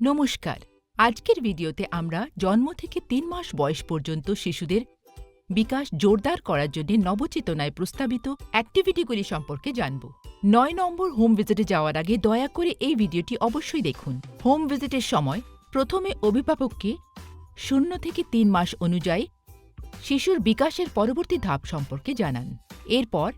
নমস্কার। আজকের ভিডিওতে আমরা জন্ম থেকে ৩ মাস বয়স পর্যন্ত শিশুদের বিকাশ জোরদার করার জন্য নবচেতনায় প্রস্তাবিত অ্যাক্টিভিটিগুলি সম্পর্কে জানব। ৯ নম্বর হোম ভিজিটে যাওয়ার আগে দয়া করে এই ভিডিওটি অবশ্যই দেখুন। হোম ভিজিটের সময় প্রথমে অভিভাবককে 0 থেকে ৩ মাস অনুযায়ী শিশুর বিকাশের পরবর্তী ধাপ সম্পর্কে জানান। এরপর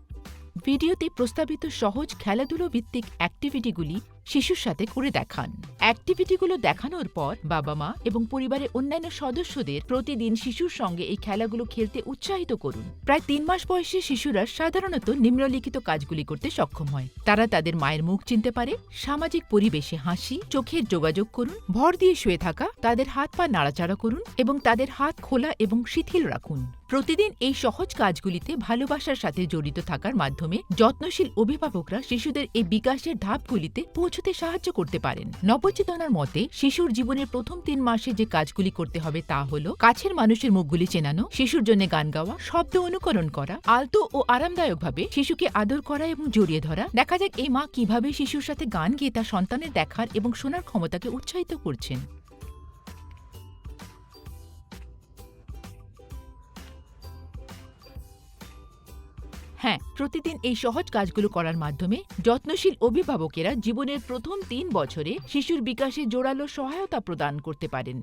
ভিডিওতে প্রস্তাবিত সহজ খেলাধুলো ভিত্তিক অ্যাক্টিভিটিগুলি শিশুর সাথে করে দেখান। অ্যাক্টিভিটিগুলো দেখানোর পর বাবা মা এবং পরিবারের অন্যান্য সদস্যদের প্রতিদিন শিশুর সঙ্গে এই খেলাগুলো খেলতে উৎসাহিত করুন। প্রায় ৩ মাস বয়সী শিশুরা সাধারণত নিম্নলিখিত কাজগুলি করতে সক্ষম হয়। তারা তাদের মায়ের মুখ চিনতে পারে, সামাজিক পরিবেশে হাসি, চোখের যোগাযোগ করুন, ভর দিয়ে শুয়ে থাকা, তাদের হাত পা নাড়াচাড়া করুন এবং তাদের হাত খোলা এবং শিথিল রাখুন। প্রতিদিন এই সহজ কাজগুলিতে ভালোবাসার সাথে জড়িত থাকার মাধ্যমে যত্নশীল অভিভাবকরা শিশুদের এই বিকাশের ধাপগুলিতে পৌঁছতে সাহায্য করতে পারেন। নবচেতনার মতে শিশুর জীবনের প্রথম ৩ মাসে যে কাজগুলি করতে হবে তা হল কাছের মানুষের মুখগুলি চেনানো, শিশুর জন্য গান গাওয়া, শব্দ অনুকরণ করা, আলতো ও আরামদায়কভাবে শিশুকে আদর করা এবং জড়িয়ে ধরা। দেখা যাক এই মা কিভাবে শিশুর সাথে গান গেয়ে তার সন্তানের দেখার এবং শোনার ক্ষমতাকে উৎসাহিত করছেন। হ্যাঁ, প্রতিদিন এই সহজ কাজগুলো করার মাধ্যমে যত্নশীল অভিভাবকেরা জীবনের প্রথম ৩ বছরে শিশুর বিকাশে জোরালো সহায়তা প্রদান করতে পারেন।